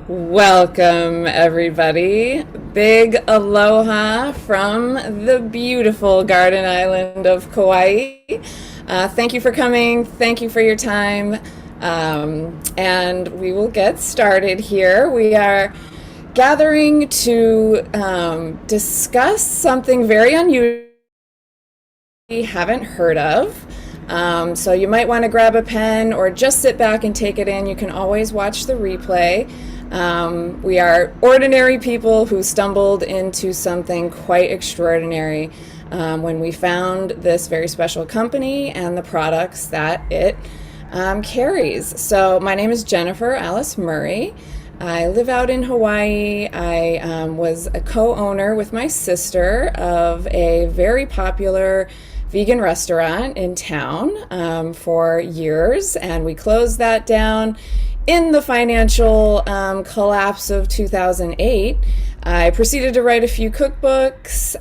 Welcome, everybody. Big aloha from the beautiful Garden Island of Kauai. Thank you for coming. Thank you for your time. And we will get started here. We are gathering to discuss something very unusual we haven't heard of. So you might want to grab a pen or just sit back and take it in. You can always watch the replay. We are ordinary people who stumbled into something quite extraordinary when we found this very special company and the products that it carries. So my name is Jennifer Alice Murray. I live out in Hawaii. I was a co-owner with my sister of a very popular vegan restaurant in town for years, and we closed that down in the financial collapse of 2008. I proceeded to write a few cookbooks,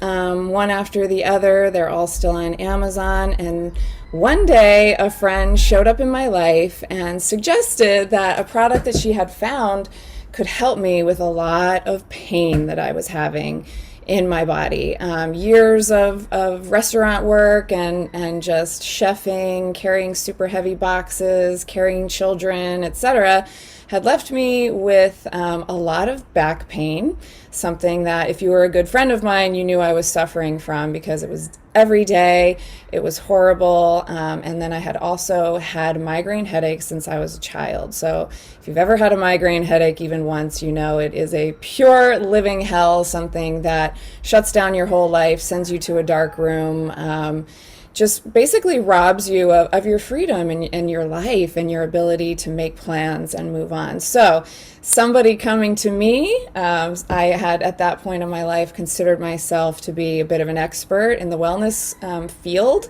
one after the other. They're all still on Amazon. And one day a friend showed up in my life and suggested that a product that she had found could help me with a lot of pain that I was having in my body. Years of restaurant work and just chefing, carrying super heavy boxes, carrying children, etc., had left me with a lot of back pain, something that if you were a good friend of mine, you knew I was suffering from because it was every day. It was horrible. And then I had also had migraine headaches since I was a child. So if you've ever had a migraine headache even once, you know it is a pure living hell, something that shuts down your whole life, sends you to a dark room, just basically robs you of your freedom and your life and your ability to make plans and move on. So somebody coming to me, I had at that point in my life considered myself to be a bit of an expert in the wellness field.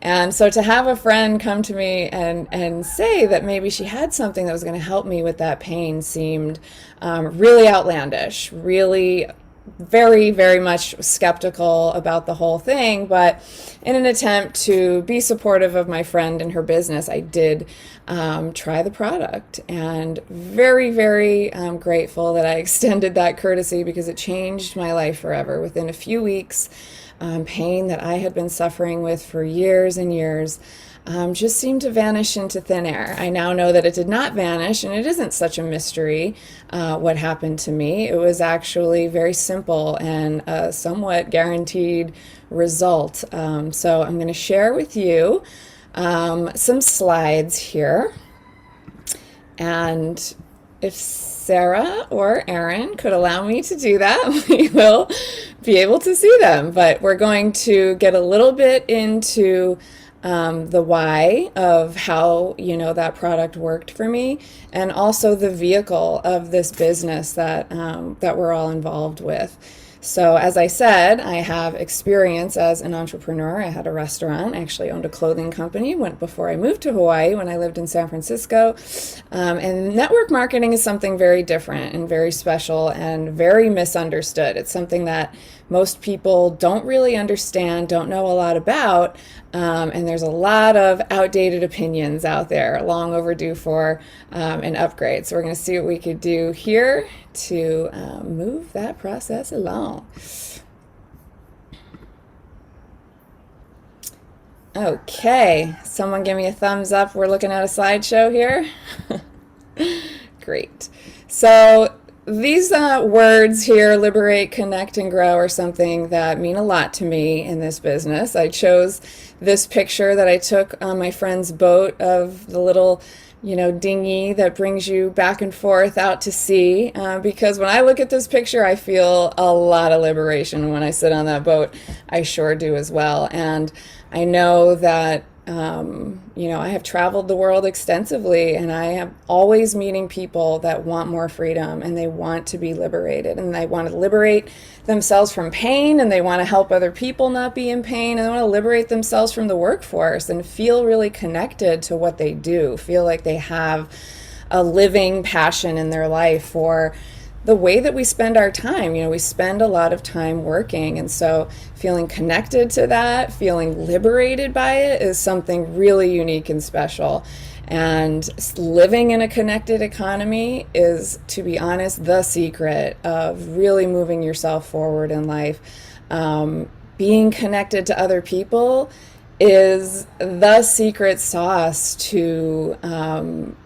And so to have a friend come to me and say that maybe she had something that was going to help me with that pain seemed really outlandish, really very, very much skeptical about the whole thing. But in an attempt to be supportive of my friend and her business, I did try the product, and very, very grateful that I extended that courtesy because it changed my life forever. Within a few weeks, pain that I had been suffering with for years and years just seemed to vanish into thin air. I now know that it did not vanish, and it isn't such a mystery what happened to me. It was actually very simple and a somewhat guaranteed result. So I'm going to share with you some slides here. And if Sarah or Erin could allow me to do that, we will be able to see them. But we're going to get a little bit into the why of how, that product worked for me, and also the vehicle of this business that we're all involved with. So as I said, I have experience as an entrepreneur. I had a restaurant. I actually owned a clothing company before I moved to Hawaii when I lived in San Francisco. And network marketing is something very different and very special and very misunderstood. It's something that most people don't really understand, don't know a lot about, and there's a lot of outdated opinions out there, long overdue for an upgrade. So we're going to see what we could do here to move that process along. Okay, someone give me a thumbs up. We're looking at a slideshow here. Great. So these words here, liberate, connect, and grow, are something that mean a lot to me in this business. I chose this picture that I took on my friend's boat of the little, dinghy that brings you back and forth out to sea, because when I look at this picture, I feel a lot of liberation. When I sit on that boat, I sure do as well. And I know that I have traveled the world extensively, and I am always meeting people that want more freedom, and they want to be liberated, and they want to liberate themselves from pain, and they want to help other people not be in pain, and they want to liberate themselves from the workforce and feel really connected to what they do, feel like they have a living passion in their life for the way that we spend our time. We spend a lot of time working, and so feeling connected to that, feeling liberated by it, is something really unique and special. And living in a connected economy is, to be honest, the secret of really moving yourself forward in life. Being connected to other people is the secret sauce to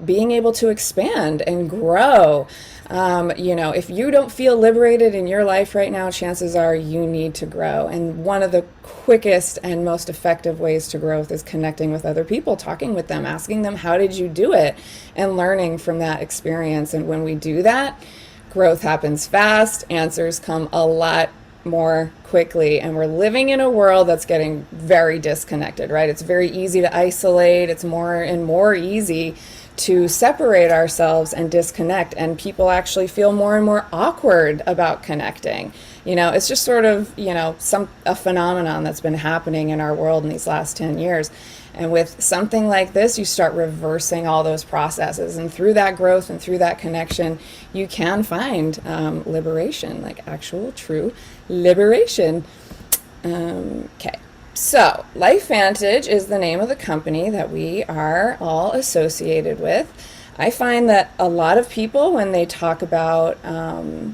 being able to expand and grow. If you don't feel liberated in your life right now, chances are you need to grow. And one of the quickest and most effective ways to growth is connecting with other people, talking with them, asking them, how did you do it? And learning from that experience. And when we do that, growth happens fast, answers come a lot more quickly, and we're living in a world that's getting very disconnected, right? It's very easy to isolate. It's more and more easy to separate ourselves and disconnect, and people actually feel more and more awkward about connecting. It's just sort of, a phenomenon that's been happening in our world in these last 10 years. And with something like this, you start reversing all those processes. And through that growth and through that connection, you can find liberation, like actual, true liberation. Okay. So, LifeVantage is the name of the company that we are all associated with. I find that a lot of people, when they talk about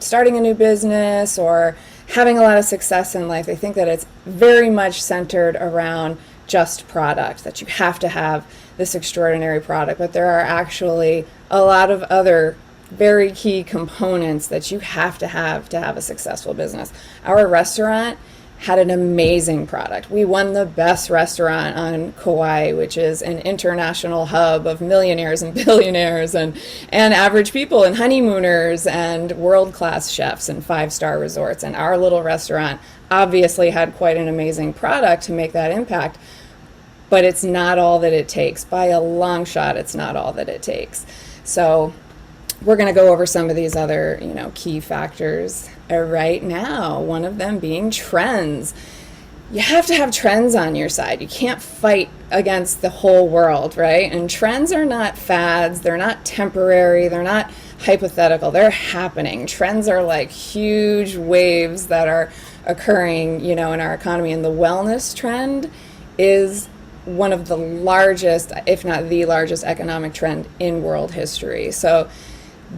starting a new business or having a lot of success in life, they think that it's very much centered around just product, that you have to have this extraordinary product. But there are actually a lot of other very key components that you have to have a successful business. Our restaurant had an amazing product. We won the best restaurant on Kauai, which is an international hub of millionaires and billionaires and average people and honeymooners and world-class chefs and five-star resorts. And our little restaurant obviously had quite an amazing product to make that impact, but it's not all that it takes. By a long shot, it's not all that it takes. So we're going to go over some of these other, key factors right now. One of them being trends. You have to have trends on your side. You can't fight against the whole world, right? And trends are not fads. They're not temporary. They're not hypothetical. They're happening. Trends are like huge waves that are occurring, in our economy. And the wellness trend is one of the largest, if not the largest, economic trend in world history. So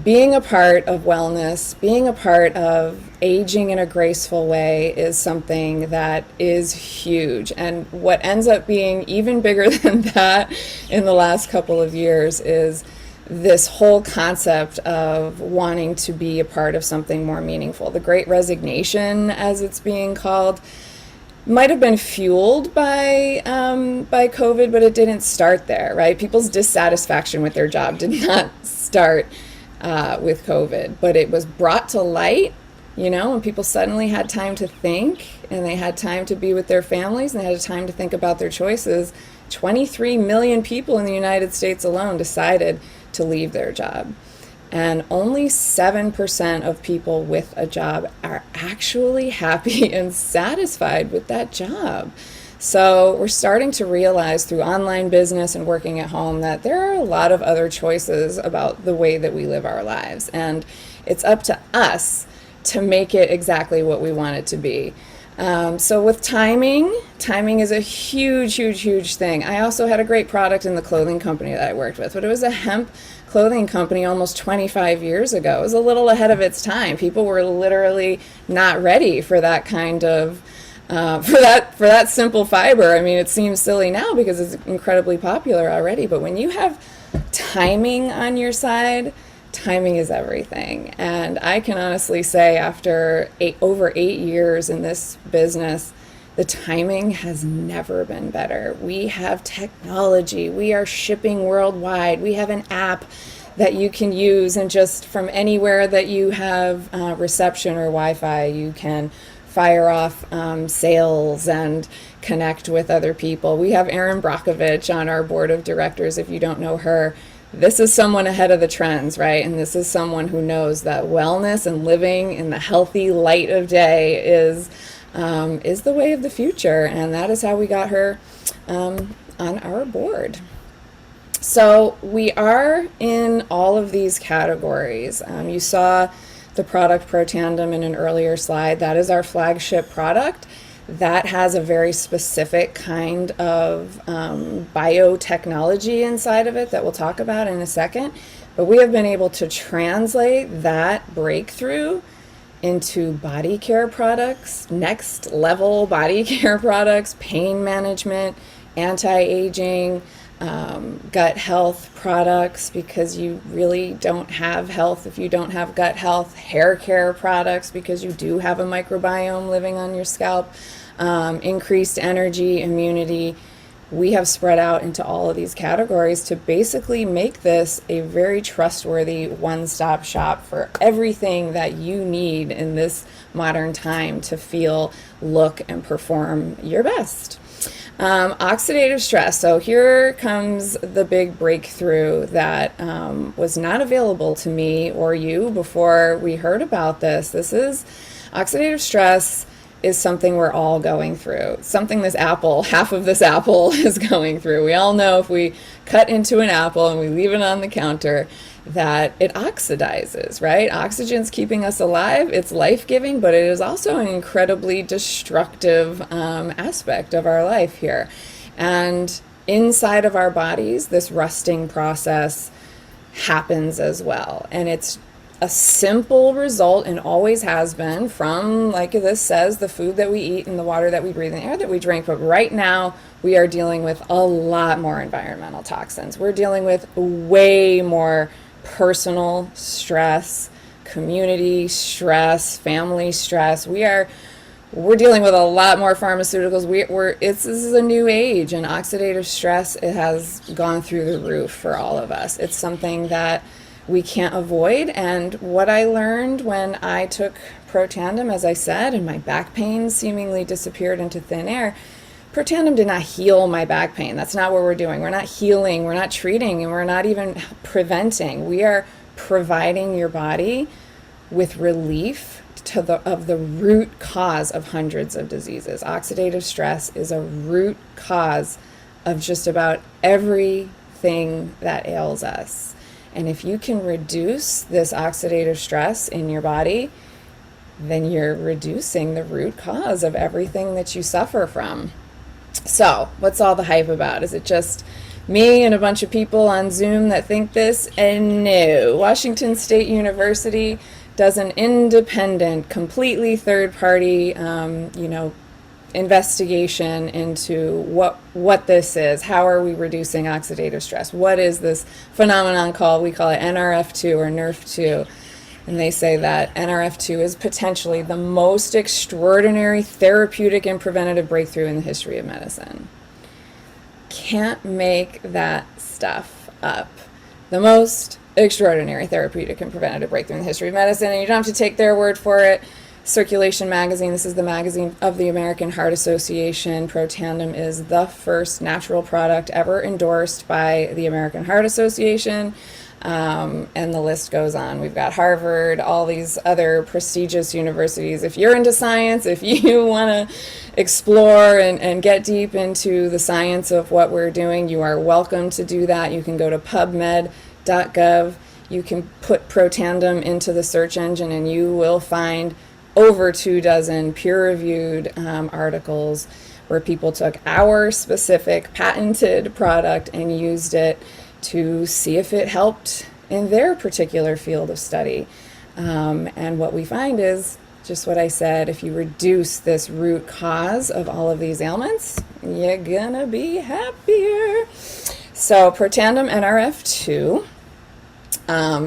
being a part of wellness, being a part of aging in a graceful way is something that is huge. And what ends up being even bigger than that in the last couple of years is this whole concept of wanting to be a part of something more meaningful. The Great Resignation, as it's being called, might have been fueled by COVID, but it didn't start there, right? People's dissatisfaction with their job did not start with COVID, but it was brought to light, and people suddenly had time to think, and they had time to be with their families, and they had time to think about their choices. 23 million people in the United States alone decided to leave their job. And only 7% of people with a job are actually happy and satisfied with that job. So we're starting to realize through online business and working at home that there are a lot of other choices about the way that we live our lives. And it's up to us to make it exactly what we want it to be. So with timing is a huge, huge, huge thing. I also had a great product in the clothing company that I worked with, but it was a hemp clothing company almost 25 years ago. It was a little ahead of its time. People were literally not ready for that kind of for that simple fiber. I mean, it seems silly now because it's incredibly popular already, but when you have timing on your side, timing is everything. And I can honestly say after over 8 years in this business, the timing has never been better. We have technology. We are shipping worldwide. We have an app that you can use, and just from anywhere that you have reception or Wi-Fi, you can fire off sales and connect with other people. We have Erin Brockovich on our board of directors. If you don't know her, this is someone ahead of the trends, right? And this is someone who knows that wellness and living in the healthy light of day is the way of the future. And that is how we got her on our board. So we are in all of these categories. You saw the product Pro Tandem in an earlier slide. That is our flagship product. that has a very specific kind of biotechnology inside of it that we'll talk about in a second. But we have been able to translate that breakthrough into body care products, next level body care products, pain management, anti-aging, gut health products, because you really don't have health if you don't have gut health, hair care products because you do have a microbiome living on your scalp, increased energy, immunity. We have spread out into all of these categories to basically make this a very trustworthy one-stop shop for everything that you need in this modern time to feel, look, and perform your best. Oxidative stress. So here comes the big breakthrough that was not available to me or you before we heard about this. This is oxidative stress is something we're all going through. Something this apple, half of this apple is going through. We all know if we cut into an apple and we leave it on the counter that it oxidizes, right? Oxygen's keeping us alive. It's life-giving, but it is also an incredibly destructive aspect of our life here. And inside of our bodies, this rusting process happens as well. And it's a simple result, and always has been, from, like this says, the food that we eat and the water that we breathe and the air that we drink. But right now we are dealing with a lot more environmental toxins. We're dealing with way more personal stress, community stress, family stress. We're dealing with a lot more pharmaceuticals. This is a new age, and oxidative stress, it has gone through the roof for all of us. It's something that we can't avoid. And what I learned when I took Protandim, as I said, and my back pain seemingly disappeared into thin air, Protandim did not heal my back pain. That's not what we're doing. We're not healing, we're not treating, and we're not even preventing. We are providing your body with relief of the root cause of hundreds of diseases. Oxidative stress is a root cause of just about everything that ails us. And if you can reduce this oxidative stress in your body, then you're reducing the root cause of everything that you suffer from. So, what's all the hype about? Is it just me and a bunch of people on Zoom that think this? And no. Washington State University does an independent, completely third-party, investigation into what this is. How are we reducing oxidative stress? What is this phenomenon called? We call it NRF2 or NERF2. And they say that NRF2 is potentially the most extraordinary therapeutic and preventative breakthrough in the history of medicine. Can't make that stuff up. The most extraordinary therapeutic and preventative breakthrough in the history of medicine. And you don't have to take their word for it. Circulation Magazine, this is the magazine of the American Heart Association. Protandim is the first natural product ever endorsed by the American Heart Association. And the list goes on. We've got Harvard, all these other prestigious universities. If you're into science, if you want to explore and get deep into the science of what we're doing, you are welcome to do that. You can go to pubmed.gov. You can put Protandim into the search engine and you will find over 24 peer-reviewed articles where people took our specific patented product and used it to see if it helped in their particular field of study. And what we find is just what I said. If you reduce this root cause of all of these ailments, you're gonna be happier. So Protandim NRF2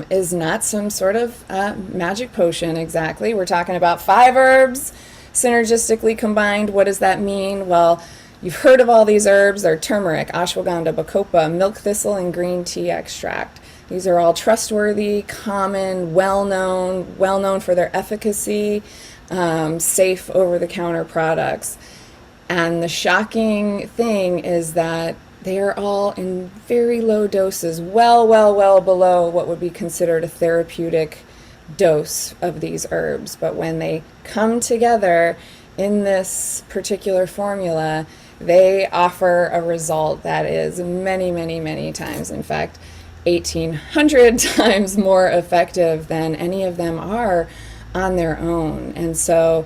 is not some sort of magic potion exactly. We're talking about 5 herbs synergistically combined. What does that mean? Well, you've heard of all these herbs. They're turmeric, ashwagandha, bacopa, milk thistle, and green tea extract. These are all trustworthy, common, well-known for their efficacy, safe over-the-counter products. And the shocking thing is that they are all in very low doses, well below what would be considered a therapeutic dose of these herbs. But when they come together in this particular formula, they offer a result that is many times, in fact, 1,800 times more effective than any of them are on their own. And so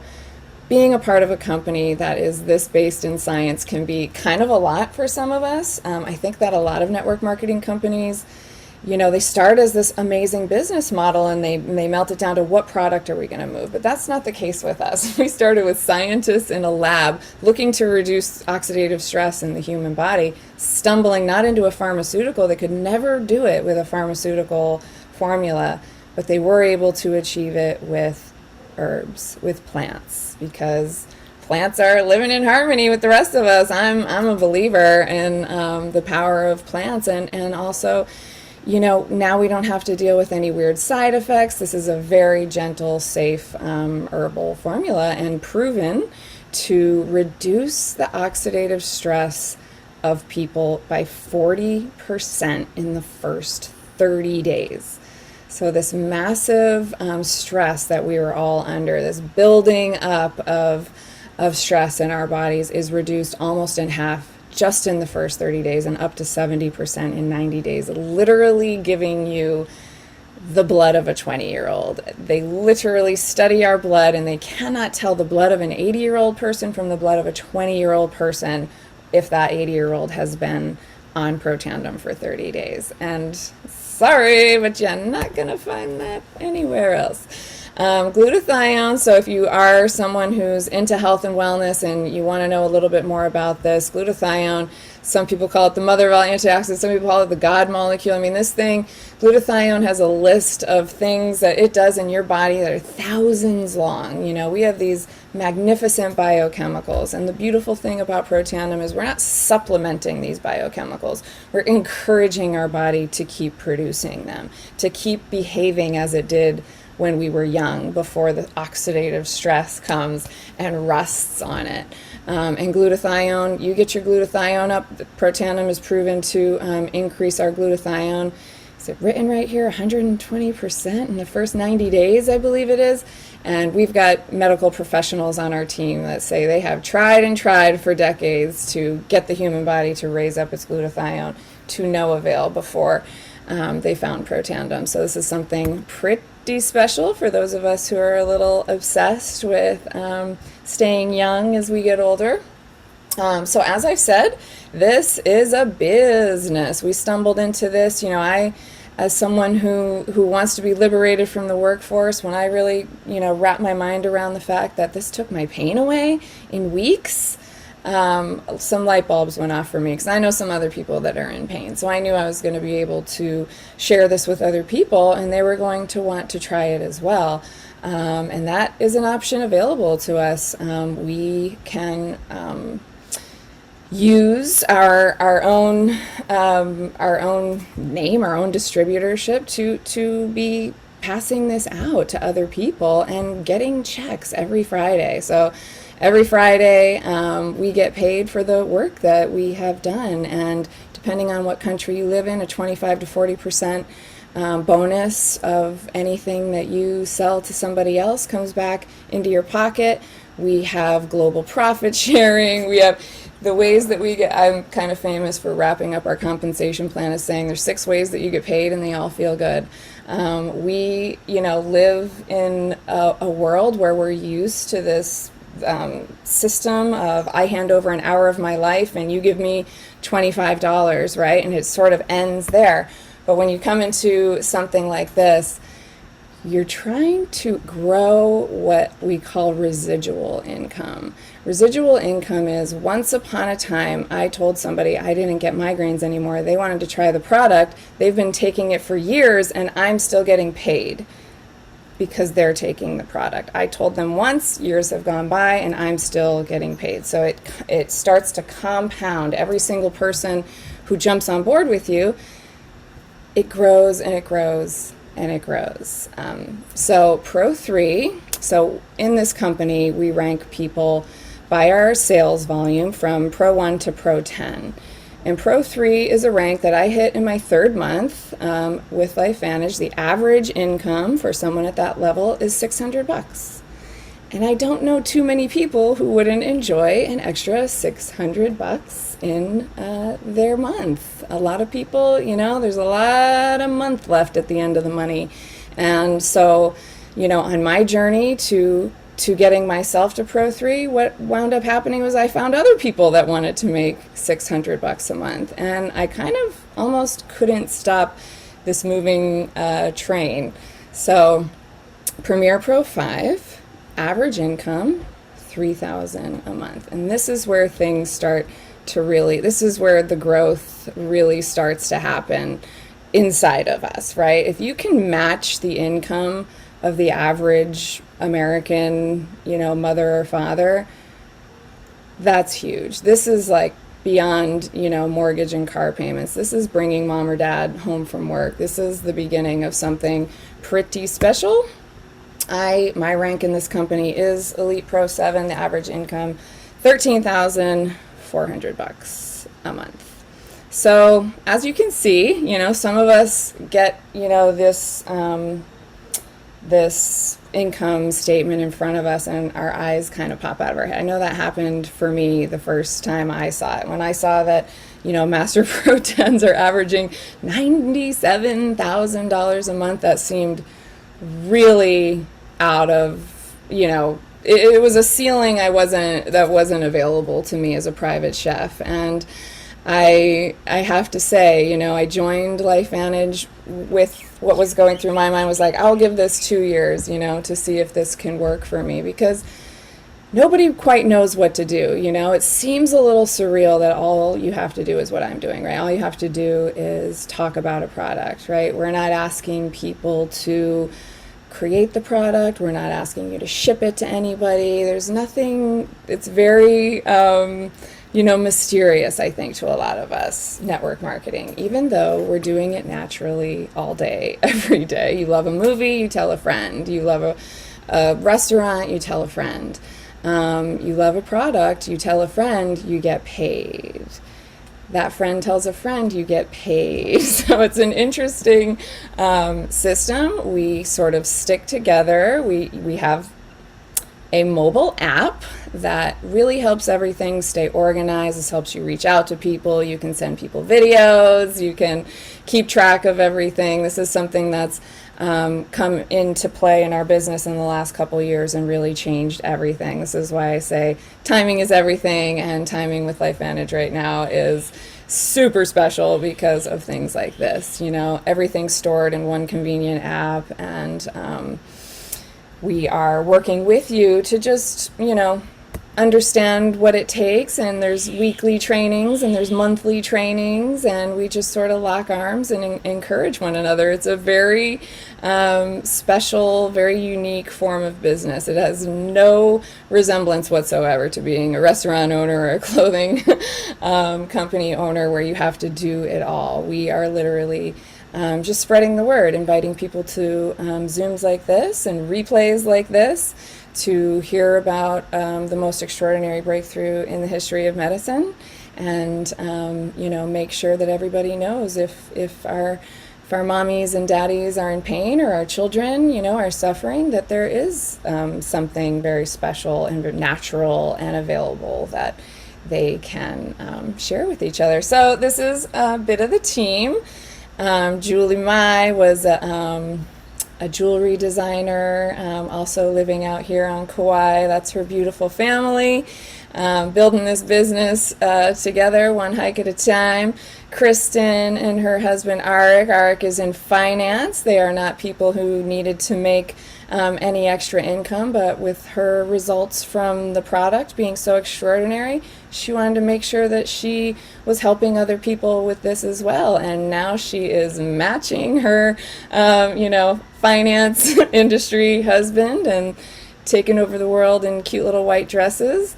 being a part of a company that is this based in science can be kind of a lot for some of us. I think that a lot of network marketing companies, they start as this amazing business model and they melt it down to what product are we going to move. But that's not the case with us. We started with scientists in a lab looking to reduce oxidative stress in the human body, stumbling not into a pharmaceutical. They could never do it with a pharmaceutical formula, but they were able to achieve it with herbs, with plants, because plants are living in harmony with the rest of us. I'm a believer in the power of plants, and also, now we don't have to deal with any weird side effects. This is a very gentle, safe herbal formula and proven to reduce the oxidative stress of people by 40% in the first 30 days. So this massive stress that we were all under, this building up of stress in our bodies, is reduced almost in half just in the first 30 days and up to 70% in 90 days, literally giving you the blood of a 20-year-old. They literally study our blood and they cannot tell the blood of an 80-year-old person from the blood of a 20-year-old person if that 80-year-old has been on Protandim for 30 days. And sorry, but you're not going to find that anywhere else. Glutathione, so if you are someone who's into health and wellness and you want to know a little bit more about this, glutathione, some people call it the mother of all antioxidants, some people call it the God molecule. I mean, this thing, glutathione has a list of things that it does in your body that are thousands long. We have these magnificent biochemicals, and the beautiful thing about Protandim is we're not supplementing these biochemicals. We're encouraging our body to keep producing them, to keep behaving as it did when we were young, before the oxidative stress comes and rusts on it. And glutathione, you get your glutathione up. Protandim is proven to increase our glutathione. Is it written right here? 120% in the first 90 days, I believe it is. And we've got medical professionals on our team that say they have tried and tried for decades to get the human body to raise up its glutathione to no avail before they found Protandim. So this is something pretty special for those of us who are a little obsessed with staying young as we get older. So as I've said, this is a business. We stumbled into this, as someone who wants to be liberated from the workforce, when I really, wrap my mind around the fact that this took my pain away in weeks, some light bulbs went off for me, because I know some other people that are in pain. So I knew I was going to be able to share this with other people, and they were going to want to try it as well. And that is an option available to us. We can use our own name, our own distributorship to be passing this out to other people and getting checks every Friday. So every Friday, we get paid for the work that we have done, and depending on what country you live in, a 25 to 40% bonus of anything that you sell to somebody else comes back into your pocket. We have global profit sharing. We have the ways that we get. I'm kind of famous for wrapping up our compensation plan as saying there's 6 ways that you get paid and they all feel good. We, live in a world where we're used to this system of I hand over an hour of my life and you give me $25, right? And it sort of ends there. But when you come into something like this, you're trying to grow what we call residual income. Residual income is, once upon a time, I told somebody I didn't get migraines anymore. They wanted to try the product. They've been taking it for years, and I'm still getting paid because they're taking the product. I told them once, years have gone by, and I'm still getting paid. So it starts to compound. Every single person who jumps on board with you, it grows and it grows and it grows. So Pro 3, so in this company, we rank people by our sales volume from Pro 1 to Pro 10. And Pro 3 is a rank that I hit in my 3rd month with LifeVantage. The average income for someone at that level is $600. And I don't know too many people who wouldn't enjoy an extra $600 in their month. A lot of people, there's a lot of month left at the end of the money. And so, on my journey to to getting myself to Pro 3, what wound up happening was I found other people that wanted to make $600 a month. And I kind of almost couldn't stop this moving train. So Premier Pro 5, average income, $3,000 a month. And this is where things start to really, this is where the growth really starts to happen inside of us, right? If you can match the income of the average American, mother or father, that's huge. This is like beyond, mortgage and car payments. This is bringing mom or dad home from work. This is the beginning of something pretty special. My rank in this company is Elite Pro 7, the average income, $13,400 a month. So as you can see, some of us get, this income statement in front of us and our eyes kind of pop out of our head. I know that happened for me the first time I saw it. When I saw that, Master Pro 10s are averaging $97,000 a month, that seemed really out of, it was a ceiling that wasn't available to me as a private chef. And I have to say, I joined LifeVantage with what was going through my mind was like, I'll give this 2 years, to see if this can work for me, because nobody quite knows what to do. It seems a little surreal that all you have to do is what I'm doing, right? All you have to do is talk about a product, right? We're not asking people to create the product. We're not asking you to ship it to anybody. There's nothing, it's very, mysterious, I think, to a lot of us, network marketing, even though we're doing it naturally all day, every day. You love a movie, you tell a friend. You love a restaurant, you tell a friend. You love a product, you tell a friend, you get paid. That friend tells a friend, you get paid. So it's an interesting system. We sort of stick together. We have a mobile app that really helps everything stay organized. This helps you reach out to people. You can send people videos. You can keep track of everything. This is something that's come into play in our business in the last couple of years and really changed everything. This is why I say timing is everything, and timing with LifeVantage right now is super special because of things like this. Everything's stored in one convenient app, and we are working with you to just, understand what it takes. And there's weekly trainings and there's monthly trainings, and we just sort of lock arms and encourage one another. It's a very special, very unique form of business. It has no resemblance whatsoever to being a restaurant owner or a clothing company owner, where you have to do it all. We are literally just spreading the word, inviting people to Zooms like this and replays like this to hear about the most extraordinary breakthrough in the history of medicine, and make sure that everybody knows if our mommies and daddies are in pain, or our children are suffering, that there is something very special and natural and available that they can share with each other. So this is a bit of the team. Julie Mai was a jewelry designer, also living out here on Kauai. That's her beautiful family, building this business together, one hike at a time. Kristen and her husband Arik. Arik is in finance. They are not people who needed to make any extra income, but with her results from the product being so extraordinary, she wanted to make sure that she was helping other people with this as well. And now she is matching her, finance industry husband and taking over the world in cute little white dresses.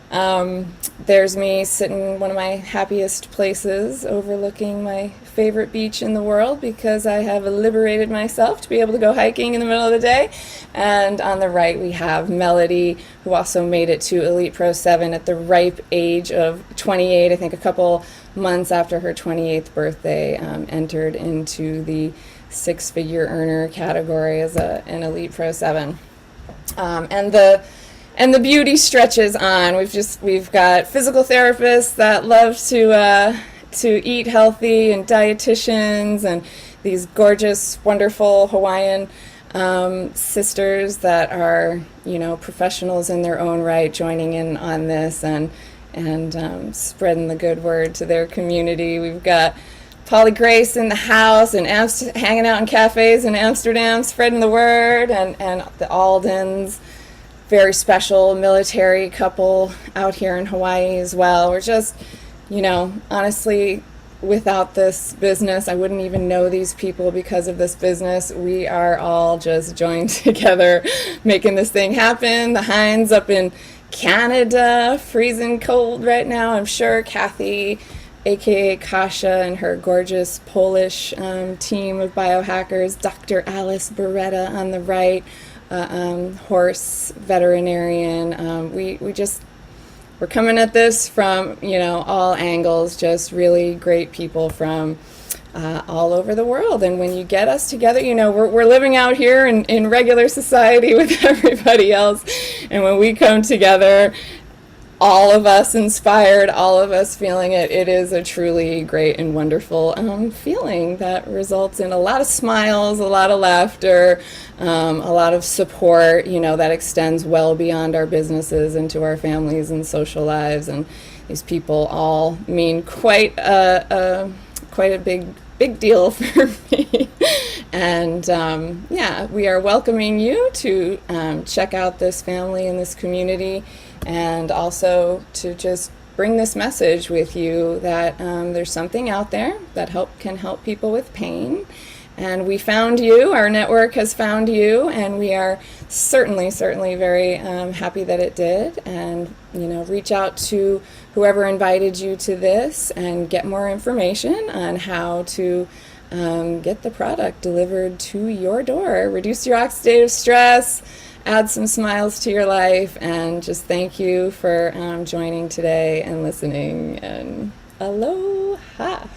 There's me sitting in one of my happiest places overlooking my favorite beach in the world, because I have liberated myself to be able to go hiking in the middle of the day. And on the right we have Melody, who also made it to Elite Pro 7 at the ripe age of 28. I think a couple months after her 28th birthday, entered into the six-figure earner category as an Elite Pro 7. And the beauty stretches on. We've got physical therapists that love to eat healthy, and dietitians, and these gorgeous, wonderful Hawaiian sisters that are, professionals in their own right, joining in on this and spreading the good word to their community. We've got Polly Grace in the house and hanging out in cafes in Amsterdam, spreading the word, and the Aldens, very special military couple out here in Hawaii as well. We're just, honestly, without this business, I wouldn't even know these people because of this business. We are all just joined together, making this thing happen. The Hines up in Canada, freezing cold right now, I'm sure. Kathy, aka Kasia, and her gorgeous Polish team of biohackers. Dr. Alice Beretta on the right, horse veterinarian. We're coming at this from, all angles, just really great people from all over the world. And when you get us together, we're living out here in regular society with everybody else. And when we come together, all of us inspired, all of us feeling it, it is a truly great and wonderful feeling that results in a lot of smiles, a lot of laughter, a lot of support, that extends well beyond our businesses into our families and social lives. And these people all mean quite a big deal for me. And we are welcoming you to check out this family and this community, and also to just bring this message with you that there's something out there that can help people with pain. And we found you, our network has found you, and we are certainly very happy that it did. And, reach out to whoever invited you to this and get more information on how to get the product delivered to your door. Reduce your oxidative stress, add some smiles to your life, and just thank you for joining today and listening. And aloha.